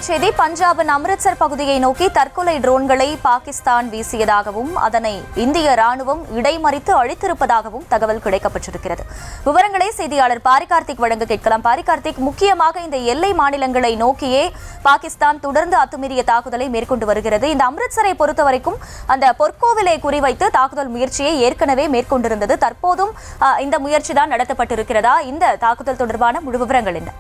செய்தி. பஞ்சாபின் அம்ரித்சர் பகுதியை நோக்கி தற்கொலை ட்ரோன்களை பாகிஸ்தான் வீசியதாகவும் அதனை இந்திய ராணுவம் இடைமறித்து அழித்திருப்பதாகவும் தகவல் கிடைக்கப்பட்டிருக்கிறது. விவரங்களை செய்தியாளர் பாரிகார்த்திக் வழங்க கேட்கலாம். பாரிகார்த்திக், முக்கியமாக இந்த எல்லை மாநிலங்களை நோக்கியே பாகிஸ்தான் தொடர்ந்து அத்துமீறிய தாக்குதலை மேற்கொண்டு வருகிறது. இந்த அம்ரித்சரை பொறுத்தவரைக்கும் அந்த பொற்கோவிலை குறிவைத்து தாக்குதல் முயற்சியை ஏற்கனவே மேற்கொண்டிருந்தது. தற்போதும் இந்த முயற்சி தான் நடத்தப்பட்டிருக்கிறதா? இந்த தாக்குதல் தொடர்பான முழு விவரங்கள் என்ன?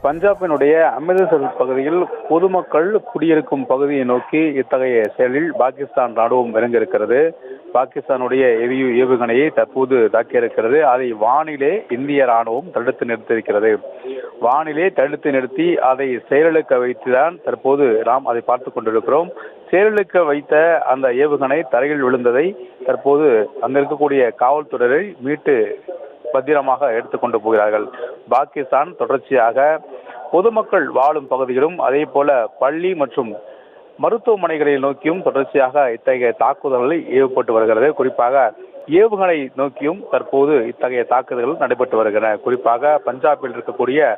பஞ்சாபினுடைய அமிர்தசர் பகுதியில் பொதுமக்கள் குடியிருக்கும் பகுதியை நோக்கி இத்தகைய செயலில் பாகிஸ்தான் ராணுவம் இறங்கியிருக்கிறது. பாகிஸ்தானுடைய ஏவுகணையை தற்போது தாக்கியிருக்கிறது. அதை வானிலே இந்திய ராணுவம் தடுத்து நிறுத்தியிருக்கிறது. வானிலே தடுத்து நிறுத்தி அதை செயலிழக்க வைத்துதான் தற்போது நாம் அதை பார்த்துக் கொண்டிருக்கிறோம். செயலிழக்க வைத்த அந்த ஏவுகணை தரையில் விழுந்ததை தற்போது அங்க இருக்கக்கூடிய காவல்துறையை மீட்டு பத்திரமாக எடுத்துக்கொண்டு போகிறார்கள். பாகிஸ்தான் தொடர்ச்சியாக பொதுமக்கள் வாழும் பகுதிகளும் அதே போல பள்ளி மற்றும் மருத்துவமனைகளை நோக்கியும் தொடர்ச்சியாக இத்தகைய தாக்குதல்களை ஏவப்பட்டு வருகிறது. குறிப்பாக ஏவுகணை நோக்கியும் தற்போது இத்தகைய தாக்குதல்கள் நடைபெற்று வருகின்றன. குறிப்பாக பஞ்சாபில் இருக்கக்கூடிய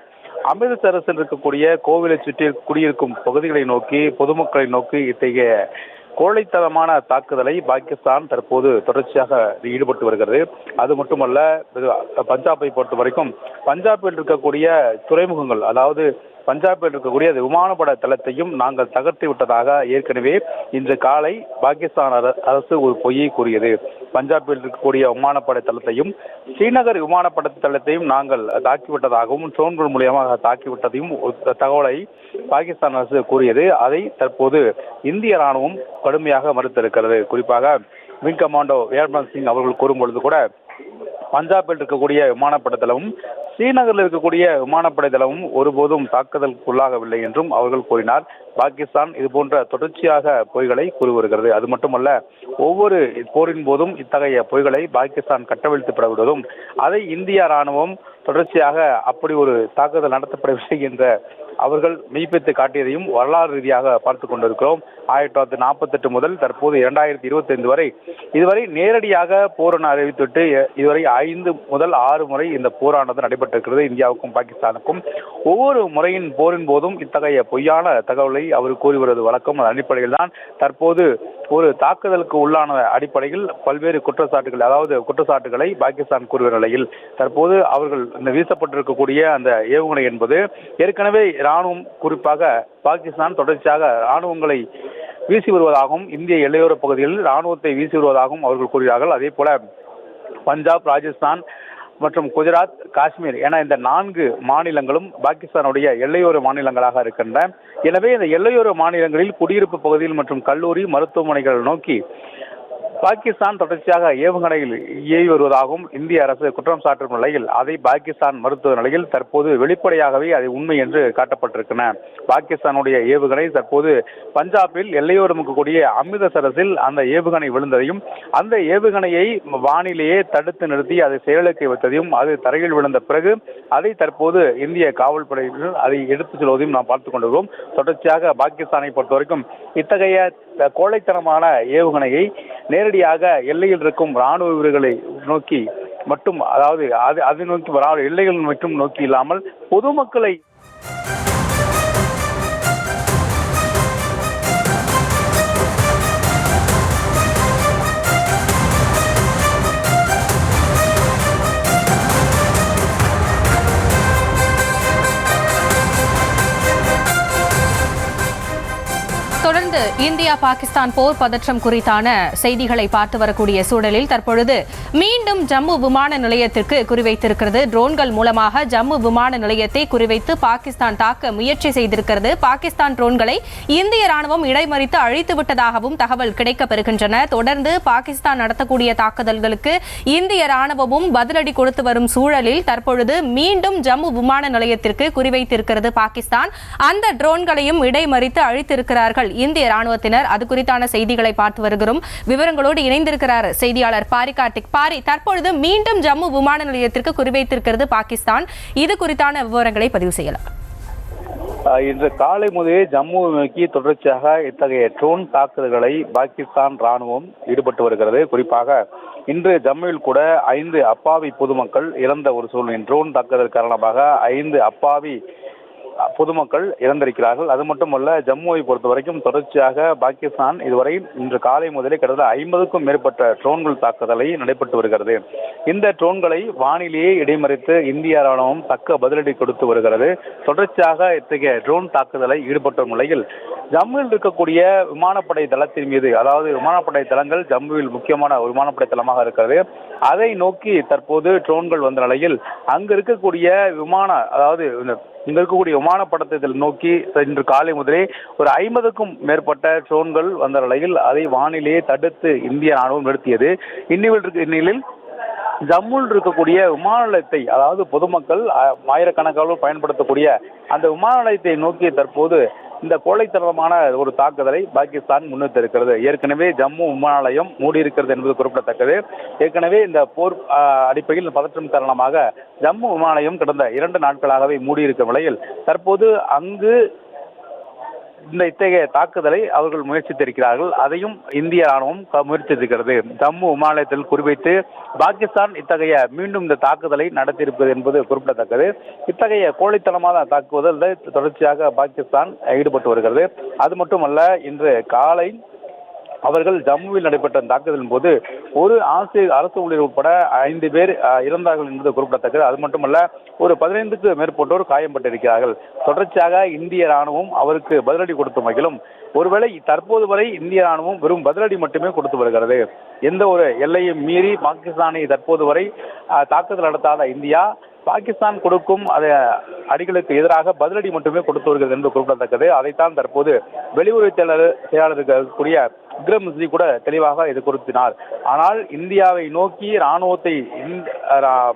அமிர்தசரஸில் இருக்கக்கூடிய கோவிலை சுற்றி குடியிருக்கும் பகுதிகளை நோக்கி பொதுமக்களை நோக்கி இத்தகைய கோழைத்தனமான தாக்குதலை பாகிஸ்தான் தற்போது தொடர்ச்சியாக ஈடுபட்டு வருகிறது. அது மட்டுமல்ல, பஞ்சாபை பொறுத்த வரைக்கும் பஞ்சாபில் இருக்கக்கூடிய துறைமுகங்கள், அதாவது பஞ்சாபில் இருக்கக்கூடிய விமானப்பட தளத்தையும் நாங்கள் தகர்த்து விட்டதாக ஏற்கனவே இன்று காலை பாகிஸ்தான் அரசு ஒரு பொய்யை கூறியது. பஞ்சாபில் இருக்கக்கூடிய விமானப்படை தளத்தையும் ஸ்ரீநகர் விமானப்படை தளத்தையும் நாங்கள் தாக்கிவிட்டதாகவும் ட்ரோன்கள் மூலியமாக தாக்கிவிட்டதையும் தகவலை பாகிஸ்தான் அரசு கூறியது. அதை தற்போது இந்திய ராணுவம் கடுமையாக மறுத்திருக்கிறது. குறிப்பாக விங் கமாண்டோ ஏர்மன் சிங் அவர்கள் கூறும்பொழுது கூட பஞ்சாபில் இருக்கக்கூடிய விமானப்படை தளமும் ஸ்ரீநகரில் இருக்கக்கூடிய விமானப்படை தளமும் ஒருபோதும் தாக்குதலுக்குள்ளாகவில்லை என்றும் அவர்கள் கூறினார். பாகிஸ்தான் இதுபோன்ற தொடர்ச்சியாக பொய்களை கூறி வருகிறது. அது மட்டுமல்ல, ஒவ்வொரு போரின் போதும் இத்தகைய பொய்களை பாகிஸ்தான் கட்டவிழ்த்து விடுவதும் அதை இந்திய ராணுவம் தொடர்ச்சியாக அப்படி ஒரு தாக்குதல் நடத்தப்படவில்லை என்ற அவர்கள் மெய்ப்பித்து காட்டியதையும் வரலாறு ரீதியாக பார்த்துக் கொண்டிருக்கிறோம். 1948 முதல் தற்போது 2025 வரை இதுவரை நேரடியாக போர் என அறிவித்துவிட்டு இதுவரை 5 முதல் 6 முறை இந்த போரானது நடைபெற்றிருக்கிறது இந்தியாவுக்கும் பாகிஸ்தானுக்கும். ஒவ்வொரு முறையின் போரின் போதும் இத்தகைய பொய்யான தகவலை அவர் கூறி வருவது வழக்கம். அதன் அடிப்படையில் தான் தற்போது ஒரு தாக்குதலுக்கு உள்ளான அடிப்படையில் பல்வேறு குற்றச்சாட்டுகளை பாகிஸ்தான் கூறிய நிலையில் தற்போது அவர்கள் இந்த வீசப்பட்டிருக்கக்கூடிய அந்த ஏவுகணை என்பது ஏற்கனவே ராணுவம், குறிப்பாக பாகிஸ்தான் தொடர்ச்சியாக ராணுவங்களை வீசி வருவதாகவும் இந்திய எல்லையோர பகுதிகளில் ராணுவத்தை வீசி வருவதாகவும் அவர்கள் கூறுகிறார்கள். அதே போல பஞ்சாப், ராஜஸ்தான் மற்றும் குஜராத், காஷ்மீர் என இந்த 4 மாநிலங்களும் பாகிஸ்தானுடைய எல்லையோர மாநிலங்களாக இருக்கின்றன. எனவே இந்த எல்லையோர மாநிலங்களில் குடியிருப்பு பகுதியில் மற்றும் கல்லூரி, மருத்துவமனைகள் நோக்கி பாகிஸ்தான் தொடர்ச்சியாக ஏவுகணையில் ஏவி வருவதாகவும் இந்திய அரசு குற்றம் சாட்டும் நிலையில் அதை பாகிஸ்தான் மறுத்த நிலையில் தற்போது வெளிப்படையாகவே அது உண்மை என்று காட்டப்பட்டிருக்கின்றன. பாகிஸ்தானுடைய ஏவுகணை தற்போது பஞ்சாபில் எல்லையோரம் இருக்கக்கூடிய அமிர்தசரஸில் அந்த ஏவுகணை விழுந்ததையும் அந்த ஏவுகணையை வானிலேயே தடுத்து நிறுத்தி அதை செயலிழக்க வைத்ததையும் அது தரையில் விழுந்த பிறகு அதை தற்போது இந்திய காவல்படையினர் அதை எடுத்துச் செல்வதையும் நாம் பார்த்துக் கொண்டிருக்கிறோம். தொடர்ச்சியாக பாகிஸ்தானை பொறுத்தவரைக்கும் இத்தகைய கோழைத்தனமான ஏவுகணையை நேரடியாக எல்லையில் இருக்கும் ராணுவ வீரர்களை நோக்கி மட்டும், அதாவது அதை நோக்கி எல்லைகள் மட்டும் நோக்கி இல்லாமல் பொதுமக்களை தொடர்ந்து இந்தியா பாகிஸ்தான் போர் பதற்றம் குறித்தான செய்திகளை பார்த்து வரக்கூடிய சூழலில் தற்பொழுது மீண்டும் ஜம்மு விமான நிலையத்திற்கு குறிவைத்திருக்கிறது. ட்ரோன்கள் மூலமாக ஜம்மு விமான நிலையத்தை குறிவைத்து பாகிஸ்தான் தாக்க முயற்சி செய்திருக்கிறது. பாகிஸ்தான் ட்ரோன்களை இந்திய ராணுவம் இடைமறித்து அழித்து விட்டதாகவும் தகவல் கிடைக்கப்பெறுகின்றன. தொடர்ந்து பாகிஸ்தான் நடத்தக்கூடிய தாக்குதல்களுக்கு இந்திய ராணுவமும் பதிலடி கொடுத்து வரும் சூழலில் தற்பொழுது மீண்டும் ஜம்மு விமான நிலையத்திற்கு குறிவைத்திருக்கிறது பாகிஸ்தான். அந்த ட்ரோன்களையும் இடைமறித்து அழித்திருக்கிறார்கள் இந்திய ராணுவத்தினர். அது குறித்தான செய்திகளை பார்த்து வருகிறோம். விவரங்களோடு இணைந்திருக்கிறார் செய்தியாளர் பாரிகார்த்திக். பாரி, தற்பொழுது மீண்டும் ஜம்மு விமான நிலையத்திற்கு குறிவைத்திருக்கிறது பாகிஸ்தான். இது குறித்தான விவரங்களை பதிவு செய்யலாம். இன்று காலை முதலே ஜம்மு நோக்கி தொடர்ச்சியாக இத்தகைய ட்ரோன் தாக்குதல்களை பாகிஸ்தான் ராணுவம் ஈடுபட்டு வருகிறது. குறிப்பாக இன்று ஜம்முவில் கூட 5 அப்பாவி பொதுமக்கள் இறந்த ஒரு சூழ்நிலை. ட்ரோன் தாக்குதல் காரணமாக 5 அப்பாவி பொதுமக்கள் இறந்திருக்கிறார்கள். அது மட்டுமல்ல, ஜம்முவை பொறுத்த வரைக்கும் தொடர்ச்சியாக பாகிஸ்தான் இதுவரை இன்று காலை முதலே கிட்டத்தட்ட 50க்கும் மேற்பட்ட ட்ரோன்கள் தாக்குதலை நடைபெற்று வருகிறது. இந்த ட்ரோன்களை வானிலேயே இடைமறித்து இந்திய ராணுவம் தக்க பதிலடி கொடுத்து வருகிறது. தொடர்ச்சியாக இத்தகைய ட்ரோன் தாக்குதலை ஈடுபட்ட நிலையில் ஜம்முவில் இருக்கக்கூடிய விமானப்படை தளத்தின் மீது, அதாவது விமானப்படை தளங்கள் ஜம்முவில் முக்கியமான ஒரு விமானப்படை தளமாக இருக்கிறது, அதை நோக்கி தற்போது ட்ரோன்கள் வந்த நிலையில் அங்கு இருக்கக்கூடிய இங்க இருக்கக்கூடிய விமானப்படத்தை நோக்கி இன்று காலை முதலே ஒரு 50க்கும் மேற்பட்ட ட்ரோன்கள் வந்த நிலையில் அதை வானிலேயே தடுத்து இந்திய ராணுவம் நிறுத்தியது. இந்நிலையில் ஜம்முவில் இருக்கக்கூடிய விமான நிலையத்தை, அதாவது பொதுமக்கள் ஆயிரக்கணக்கானோர் பயன்படுத்தக்கூடிய அந்த விமான நிலையத்தை நோக்கி தற்போது இந்த கோழைத்தனமான ஒரு தாக்குதலை பாகிஸ்தான் முன்னெடுத்திருக்கிறது. ஏற்கனவே ஜம்மு விமான நிலையம் மூடியிருக்கிறது என்பது குறிப்பிடத்தக்கது. ஏற்கனவே இந்த போர் அடிப்படையில் பதற்றம் காரணமாக ஜம்மு விமான நிலையம் கடந்த 2 நாட்களாகவே மூடியிருக்கும் நிலையில் தற்போது அங்கு இத்தகைய தாக்குதலை அவர்கள் முயற்சித்திருக்கிறார்கள். அதையும் இந்திய ராணுவம் முயற்சித்திருக்கிறது. ஜம்மு விமான நிலையத்தில் குறிவைத்து பாகிஸ்தான் மீண்டும் இந்த தாக்குதலை நடத்தியிருப்பது என்பது குறிப்பிடத்தக்கது. இத்தகைய கோழைத்தனமான தாக்குதல் தொடர்ச்சியாக பாகிஸ்தான் ஈடுபட்டு வருகிறது. அது மட்டுமல்ல, இன்று காலை அவர்கள் ஜம்முவில் நடைபெற்ற தாக்குதலின் போது ஒரு அரசு ஊழியர் உட்பட 5 பேர் இறந்தார்கள் என்பது குறிப்பிடத்தக்கது. அது மட்டுமல்ல, ஒரு 15க்கும் மேற்பட்டோர் காயம்பட்டிருக்கிறார்கள். தொடர்ச்சியாக இந்திய ராணுவம் அவருக்கு பதிலடி கொடுத்த வகையிலும், ஒருவேளை தற்போது வரை இந்திய ராணுவம் வெறும் பதிலடி மட்டுமே கொடுத்து வருகிறது. எந்த ஒரு எல்லையும் மீறி பாகிஸ்தானை தற்போது வரை தாக்குதல் நடத்தாத இந்தியா பாகிஸ்தான் கொடுக்கும் அடிகளுக்கு எதிராக பதிலடி மட்டுமே கொடுத்து வருகிறது என்று குறிப்பிடத்தக்கது. அதைத்தான் தற்போது வெளியுறவு செயலாளருக்கு இருக்கக்கூடிய விக்ரம் மிஸ்ரி கூட தெளிவாக இது குறிப்பிட்டார். ஆனால் இந்தியாவை நோக்கி ராணுவத்தை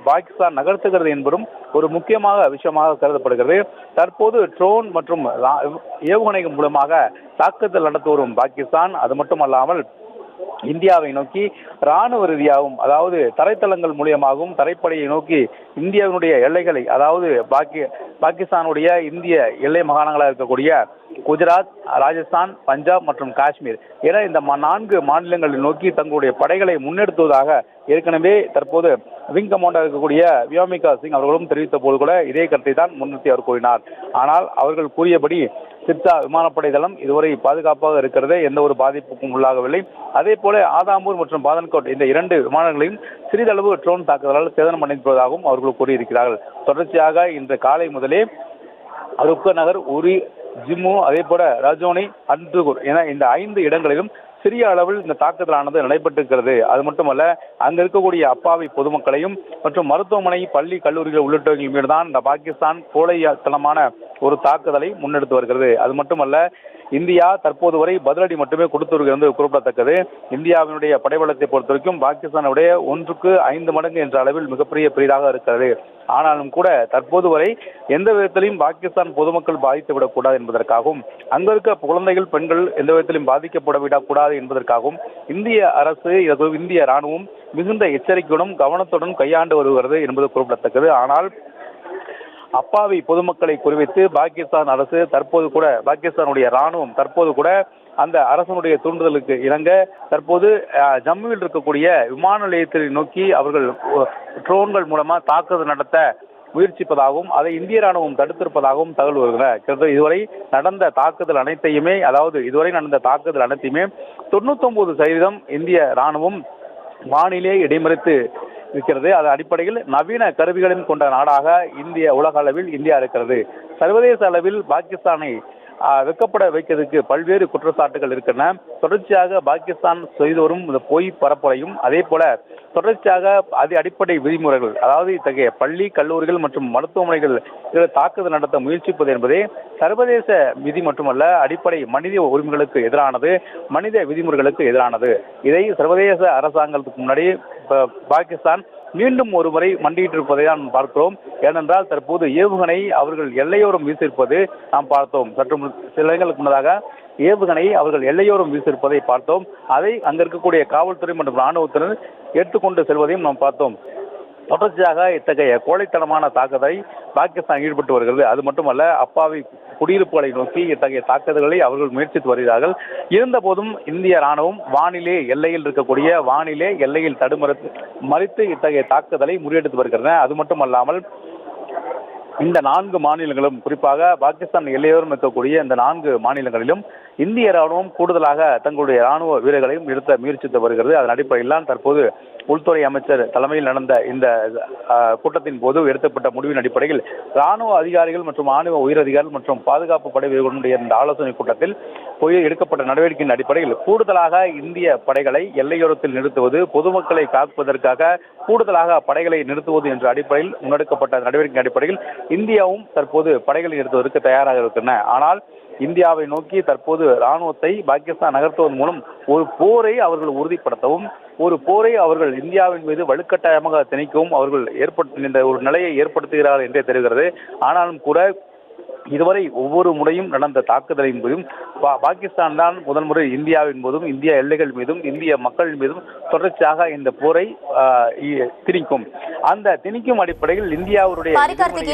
பாகிஸ்தான் நகர்த்துகிறது என்பதும் ஒரு முக்கியமான விஷயமாக கருதப்படுகிறது. தற்போது ட்ரோன் மற்றும் ஏவுகணைகள் மூலமாக தாக்குதல் நடத்தி வரும் பாகிஸ்தான், அது மட்டுமல்லாமல் இந்தியாவை நோக்கி ராணுவ ரீதியாகவும், அதாவது தரைத்தளங்கள் மூலியமாகவும் தரைப்படையை நோக்கி இந்தியாவினுடைய எல்லைகளை, அதாவது பாகிஸ்தானுடைய இந்திய எல்லை மாகாணங்களாக இருக்கக்கூடிய குஜராத், ராஜஸ்தான், பஞ்சாப் மற்றும் காஷ்மீர் என இந்த 4 மாநிலங்களை நோக்கி தங்களுடைய படைகளை முன்னெடுத்துவதாக ஏற்கனவே தற்போது விங் கமாண்டர் இருக்கக்கூடிய வியோமிகா சிங் அவர்களும் தெரிவித்த போது கூட இதே கருத்தை தான் முன்னிறுத்தி அவர் கூறினார். ஆனால் அவர்கள் கூறியபடி சிர்சா விமானப்படை தளம் இதுவரை பாதுகாப்பாக இருக்கிறது, எந்த ஒரு பாதிப்புக்கும் உள்ளாகவில்லை. அதே போல ஆதாம்பூர் மற்றும் பாதன்கோட் இந்த 2 விமானங்களையும் சிறிதளவு ட்ரோன் தாக்குதலால் சேதனம் அடைந்திருப்பதாகவும் அவர்கள் கூறியிருக்கிறார்கள். தொடர்ச்சியாக இன்று காலை முதலே ருக்க நகர், உரி, ஜிம்மு, அதே போல ரஜோனி, அன்றுகூர் என இந்த 5 இடங்களிலும் சிறிய அளவில் இந்த தாக்குதலானது நடைபெற்றிருக்கிறது. அது மட்டுமல்ல, அங்கு இருக்கக்கூடிய அப்பாவி பொதுமக்களையும் மற்றும் மருத்துவமனை, பள்ளி, கல்லூரிகள் உள்ளிட்டவர்கள் மீதுதான் இந்த பாகிஸ்தான் கோழைத்தனமான ஒரு தாக்குதலை முன்னெடுத்து வருகிறது. அது மட்டுமல்ல, இந்தியா தற்போது வரை பதிலடி மட்டுமே கொடுத்து வருகிறது குறிப்பிடத்தக்கது. இந்தியாவினுடைய படைபலத்தை பொறுத்த வரைக்கும் பாகிஸ்தானுடைய 1க்கு 5 மடங்கு என்ற அளவில் பெரிதாக இருக்கிறது. ஆனாலும் கூட தற்போது வரை எந்த விதத்திலையும் பாகிஸ்தான் பொதுமக்கள் பாதித்துவிடக் கூடாது என்பதற்காகவும், அங்க இருக்க குழந்தைகள், பெண்கள் எந்த விதத்திலும் பாதிக்கப்படவிடக்கூடாது என்பதற்காகவும் இந்திய அரசு, இந்திய ராணுவம் மிகுந்த எச்சரிக்கையுடன் கவனத்துடன் கையாண்டு வருகிறது என்பது குறிப்பிடத்தக்கது. ஆனால் அப்பாவி பொதுமக்களை குறிவைத்து பாகிஸ்தான் அரசு தற்போது கூட, பாகிஸ்தானுடைய ராணுவம் தற்போது கூட அந்த அரசனுடைய தூண்டுதலுக்கு இணங்க தற்போது ஜம்முவில் இருக்கக்கூடிய விமான நிலையத்தை நோக்கி அவர்கள் ட்ரோன்கள் மூலமா தாக்குதல் நடத்த முயற்சிப்பதாகவும் அதை இந்திய ராணுவம் தடுத்திருப்பதாகவும் தகவல் வருகின்றன. இதுவரை நடந்த தாக்குதல் அனைத்தையுமே 99% இந்திய ராணுவம் வானிலே இடைமறித்து இருக்கிறது. அதன் அடிப்படையில் நவீன கருவிகளின் கொண்ட நாடாக உலக அளவில் இந்தியா இருக்கிறது. சர்வதேச அளவில் பாகிஸ்தானை வெக்கப்பட வைக்கிறதுக்கு பல்வேறு குற்றச்சாட்டுகள் இருக்கின்றன. தொடர்ச்சியாக பாகிஸ்தான் செய்து வரும் இந்த பொய் பரப்புரையும், அதே போல தொடர்ச்சியாக அடிப்படை விதிமுறைகள், அதாவது இத்தகைய பள்ளி, கல்லூரிகள் மற்றும் மருத்துவமனைகள் தாக்குதல் நடத்த முயற்சிப்பது என்பதே சர்வதேச விதி மட்டுமல்ல, அடிப்படை மனித உரிமைகளுக்கு எதிரானது, மனித விதிமுறைகளுக்கு எதிரானது. இதை சர்வதேச அரசாங்கத்துக்கு முன்னாடி பாகிஸ்தான் மீண்டும் ஒரு முறை மண்டியிட்டிருப்பதை நாம் பார்க்கிறோம். ஏனென்றால் தற்போது ஏவுகணை அவர்கள் எல்லையோரம் வீசியிருப்பது நாம் பார்த்தோம். சற்று சில இடங்களுக்கு முன்னதாக ஏவுகணை அவர்கள் எல்லையோரம் வீசியிருப்பதை பார்த்தோம். அதை அங்க இருக்கக்கூடிய காவல்துறை மற்றும் ராணுவத்தினர் ஏற்றுக்கொண்டு செல்வதையும் நாம் பார்த்தோம். தொடர்ச்சியாக இத்தகைய கோழைத்தனமான தாக்குதலை பாகிஸ்தான் ஈடுபட்டு வருகிறது. அது மட்டுமல்ல, அப்பாவி குடியிருப்புகளை நோக்கி இத்தகைய தாக்குதல்களை அவர்கள் முயற்சித்து வருகிறார்கள். இருந்த போதும் இந்திய ராணுவம் எல்லையில் தடுமறித்து இத்தகைய தாக்குதலை முறியடித்து வருகின்றன. அது மட்டுமல்லாமல் இந்த 4 மாநிலங்களும், குறிப்பாக பாகிஸ்தான் எல்லையோரம் இருக்கக்கூடிய இந்த 4 மாநிலங்களிலும் இந்திய ராணுவம் கூடுதலாக தங்களுடைய ராணுவ வீரர்களையும் நிறுத்த முயற்சித்து வருகிறது. அதன் அடிப்படையில் தான் தற்போது உள்துறை அமைச்சர் தலைமையில் நடந்த இந்த கூட்டத்தின் போது எடுக்கப்பட்ட முடிவின் அடிப்படையில் ராணுவ அதிகாரிகள் மற்றும் ராணுவ உயரதிகாரிகள் மற்றும் பாதுகாப்பு படை வீரர்களுடைய இந்த ஆலோசனை கூட்டத்தில் எடுக்கப்பட்ட நடவடிக்கையின் அடிப்படையில் கூடுதலாக இந்திய படைகளை எல்லையோரத்தில் நிறுத்துவது, பொதுமக்களை காப்பதற்காக கூடுதலாக படைகளை நிறுத்துவது என்ற அடிப்படையில் முன்னெடுக்கப்பட்ட நடவடிக்கை அடிப்படையில் இந்தியாவும் தற்போது படைகளை நிறுத்துவதற்கு தயாராக இருக்கின்றன. ஆனால் இந்தியாவை நோக்கி தற்போது ராணுவத்தை பாகிஸ்தான் நகர்த்துவதன் மூலம் ஒரு போரை அவர்கள் உறுதிப்படுத்தவும், ஒரு போரை அவர்கள் இந்தியாவின் மீது வலுக்கட்டாயமாக திணிக்கவும் அவர்கள் இந்த ஒரு நிலையை ஏற்படுத்துகிறார்கள் என்றே தெரிகிறது. ஆனாலும் கூட இதுவரை ஒவ்வொரு முறையும் நடந்த தாக்குதலின் போதும் பாகிஸ்தான் தான் முதல் முறை இந்தியாவின் போதும், இந்திய எல்லைகள் மீதும், இந்திய மக்கள் மீதும் தொடர்ச்சியாக இந்த போரை திணிக்கும். அந்த திணிக்கும் அடிப்படையில் இந்தியாவுடைய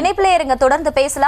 இணைப்பிலே இருங்க, தொடர்ந்து பேசலாம்.